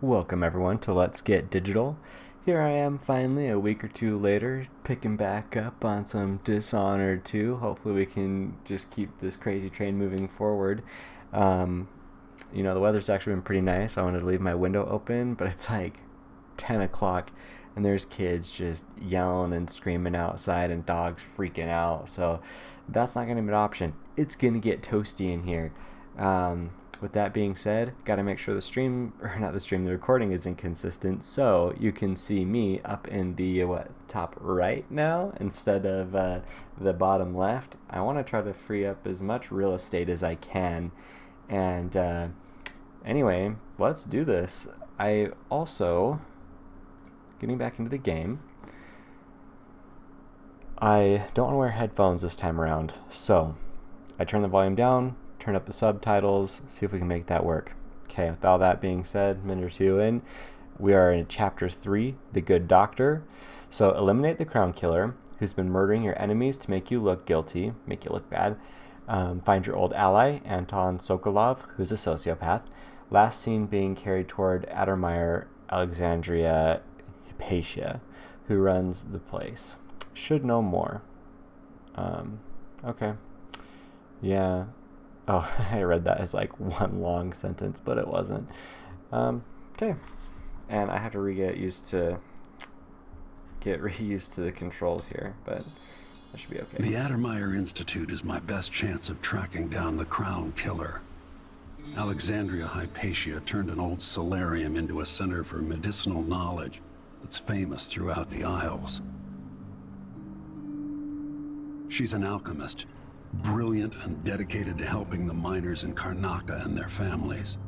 Welcome everyone to Let's Get Digital. Here I am finally a week or two later, picking back up on some Dishonored 2. Hopefully we can just keep this crazy train moving forward. The weather's actually been pretty nice. I wanted to leave my window open, but it's like 10 o'clock and there's kids just yelling and screaming outside and dogs freaking out. So that's not going to be an option. It's going to get toasty in here. With that being said, got to make sure the recording isn't consistent, so you can see me up in the top right now instead of the bottom left. I want to try to free up as much real estate as I can. And anyway, let's do this. I also, getting back into the game, I don't want to wear headphones this time around, so I turn the volume down, turn up the subtitles, see if we can make that work. Okay, with all that being said, minute or two in, we are in Chapter 3, The Good Doctor. So eliminate the Crown Killer, who's been murdering your enemies to make you look guilty, make you look bad. Find your old ally, Anton Sokolov, who's a sociopath. Last seen being carried toward Addermeyer Alexandria Hypatia, who runs the place. Should know more. Okay. Yeah. Oh, I read that as like one long sentence, but it wasn't. Okay. And I have to get reused to the controls here, but that should be okay. The Addermeyer Institute is my best chance of tracking down the Crown Killer. Alexandria Hypatia turned an old solarium into a center for medicinal knowledge that's famous throughout the Isles. She's an alchemist, brilliant and dedicated to helping the miners in Karnaka and their families.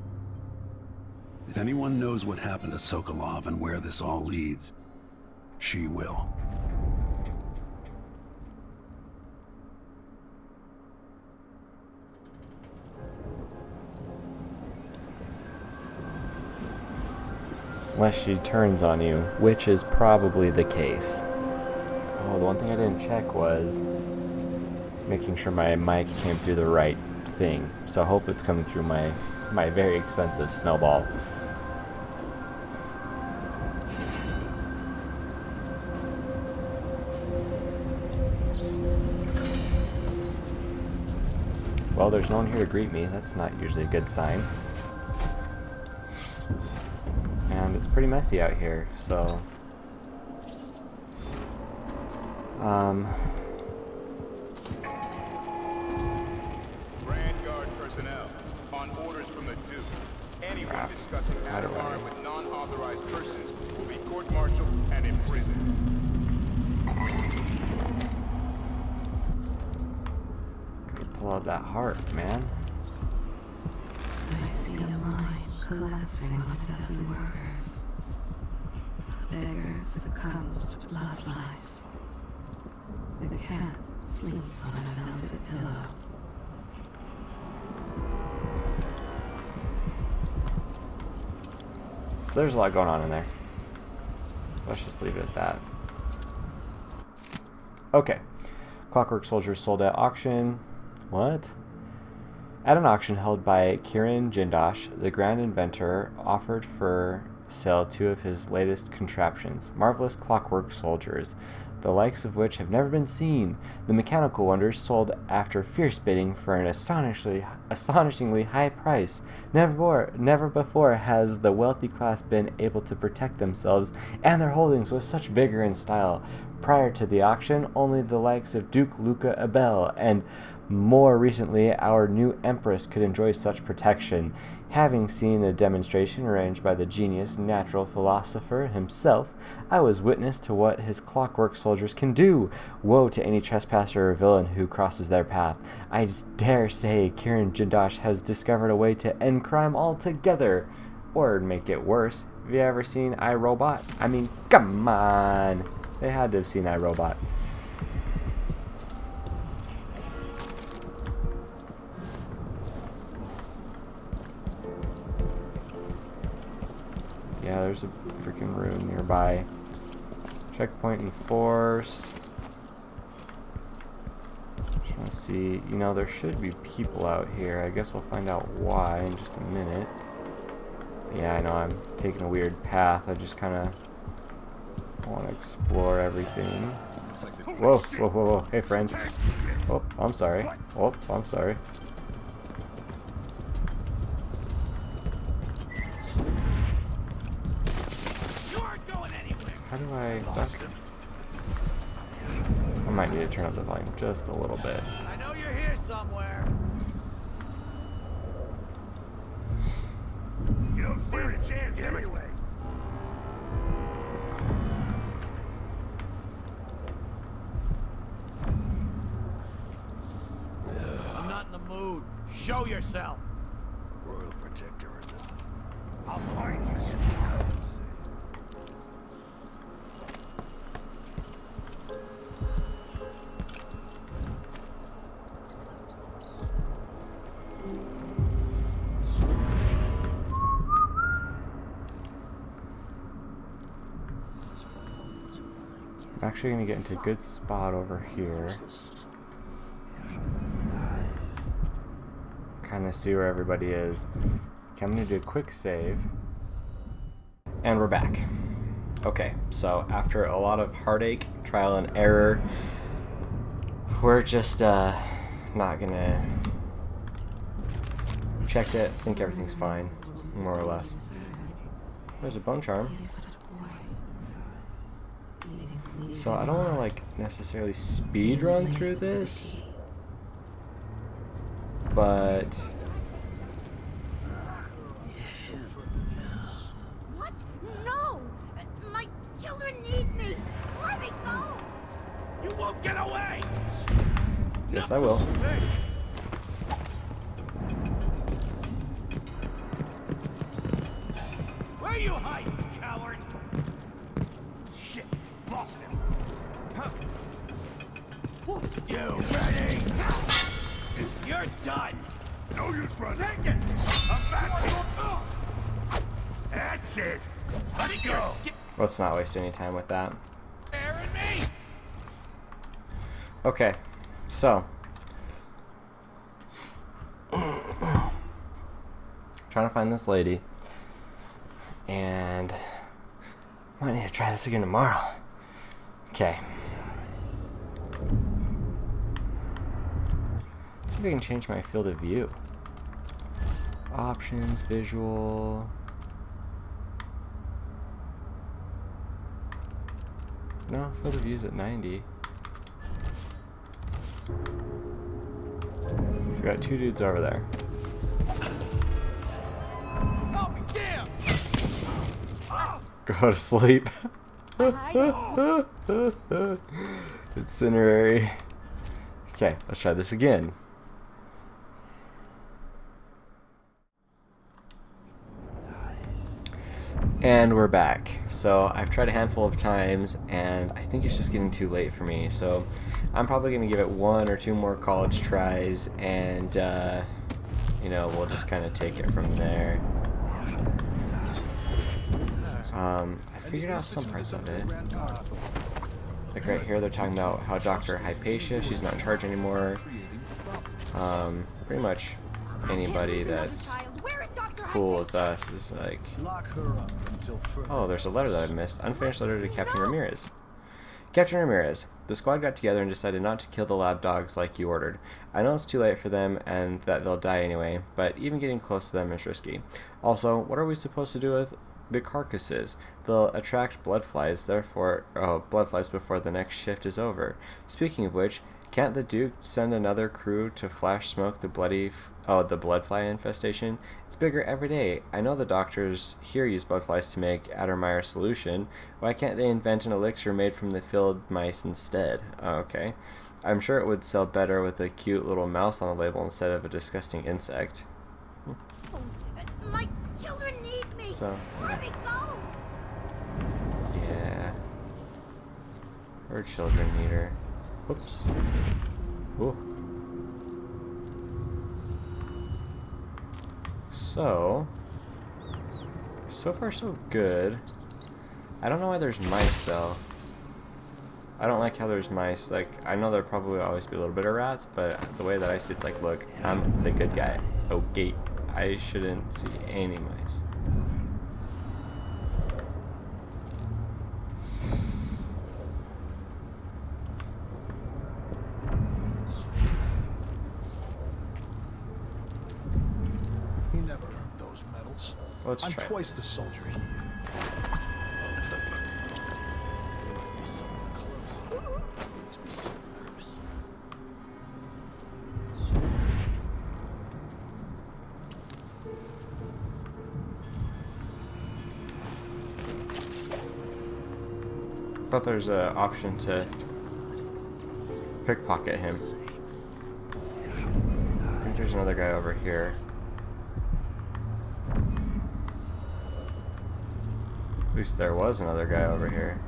If anyone knows what happened to Sokolov and where this all leads, she will. Unless she turns on you, which is probably the case. Oh, the one thing I didn't check was making sure my mic came through the right thing. So I hope it's coming through my very expensive snowball. Well, there's no one here to greet me. That's not usually a good sign. And it's pretty messy out here, so personnel, on orders from the Duke, anyone discussing Addermeyer with non-authorized persons will be court-martialed and imprisoned. Pull out that heart, man. I see a mine collapsing on a dozen workers. A beggar succumbs to blood lice. The cat sleeps on a velvet pillow. So there's a lot going on in there. Let's just leave it at that. Okay. Clockwork Soldiers sold at auction. What? At an auction held by Kiran Jindosh, the grand inventor offered for sale two of his latest contraptions, marvelous clockwork soldiers, the likes of which have never been seen. The mechanical wonders sold after fierce bidding for an astonishingly high price. Never before has the wealthy class been able to protect themselves and their holdings with such vigor and style. Prior to the auction, only the likes of Duke Luca Abel and more recently our new Empress could enjoy such protection. Having seen a demonstration arranged by the genius natural philosopher himself, I was witness to what his clockwork soldiers can do. Woe to any trespasser or villain who crosses their path. I dare say Kiran Jindosh has discovered a way to end crime altogether. Or make it worse. Have you ever seen iRobot? I mean, come on. They had to have seen iRobot. Yeah, there's a freaking room nearby. Checkpoint enforced. Just want to see, you know, there should be people out here. I guess we'll find out why in just a minute. Yeah, I know I'm taking a weird path. I just kind of want to explore everything. Whoa, whoa, whoa, whoa. Hey, friend. Oh, I'm sorry. Oh, I'm sorry. How do I duck? I might need to turn up the volume just a little bit. I know you're here somewhere. You don't stand a chance anyway. I'm not in the mood. Show yourself. Royal protector or not, I'll find you. I'm actually going to get into a good spot over here. Kind of see where everybody is. Okay, I'm going to do a quick save. And we're back. Okay, so after a lot of heartache, trial and error, we're just not going to... Checked it, think everything's fine, more or less. There's a bone charm. So I don't want to like necessarily speed run through this, but What? No! My children need me! Let me go! You won't get away! yes, I will. Where are you hiding, coward? Shit, lost him. Huh. You ready? You're done! No use running. Take it! I'm back. That's it. Let's go. Let's not waste any time with that. Scaring me! Okay, so trying to find this lady, and might need to try this again tomorrow. Okay. Let's see if we can change my field of view. Options, visual. No, field of view's at 90. So we got two dudes over there. I'll be damned! Go to sleep. Incinerary. Okay, let's try this again. And we're back. So I've tried a handful of times and I think it's just getting too late for me. So I'm probably going to give it one or two more college tries and you know, we'll just kind of take it from there. I figured out some parts of it. Like right here they're talking about how Dr. Hypatia, she's not in charge anymore. Pretty much anybody that's cool with us is like, oh, there's a letter that I missed. Unfinished letter to Captain Ramirez. Captain Ramirez, the squad got together and decided not to kill the lab dogs like you ordered. I know it's too late for them and that they'll die anyway, but even getting close to them is risky. Also, what are we supposed to do with the carcasses? They'll attract bloodflies, therefore, bloodflies before the next shift is over. Speaking of which, can't the Duke send another crew to flash smoke the bloodfly infestation? It's bigger every day. I know the doctors here use bloodflies to make Addermeyer solution. Why can't they invent an elixir made from the field mice instead? Oh, okay. I'm sure it would sell better with a cute little mouse on the label instead of a disgusting insect. My children need me! So, Let me go! yeah. Her children need her. Whoops. Ooh. So far so good. I don't know why there's mice though. I don't like how there's mice. Like, I know there'll probably always be a little bit of rats, but the way that I see it, like, look, I'm the good guy. Okay, I shouldn't see any mice. He never earned those medals. Let's I'm try. twice the soldier he is. Makes me so nervous. I thought there's an option to pickpocket him. I think there's another guy over here. At least there was another guy over here.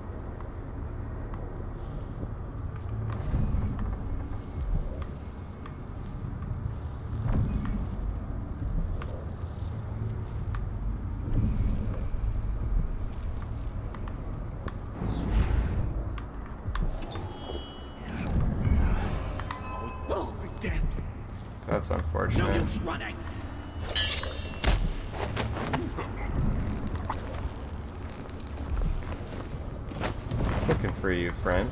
Oh, be damned. That's unfortunate. Running. It's looking for you, friend.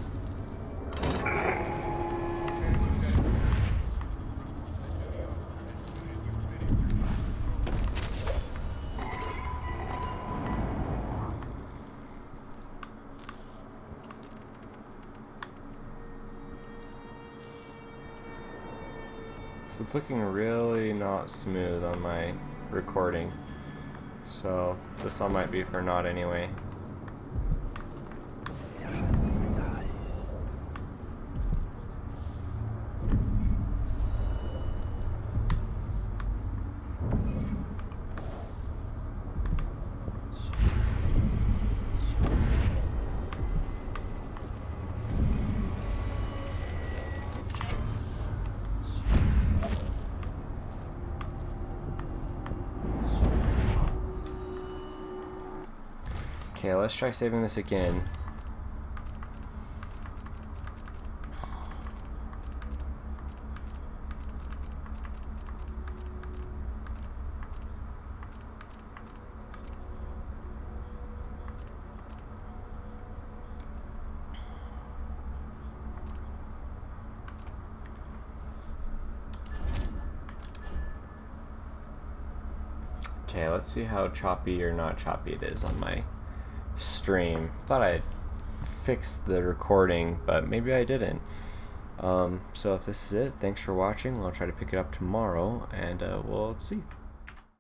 So it's looking really not smooth on my recording. So this all might be for naught anyway. Okay, let's try saving this again. Okay, let's see how choppy or not choppy it is on my stream. Thought I fixed the recording, but maybe I didn't. So if this is it, thanks for watching. I'll try to pick it up tomorrow, and we'll see.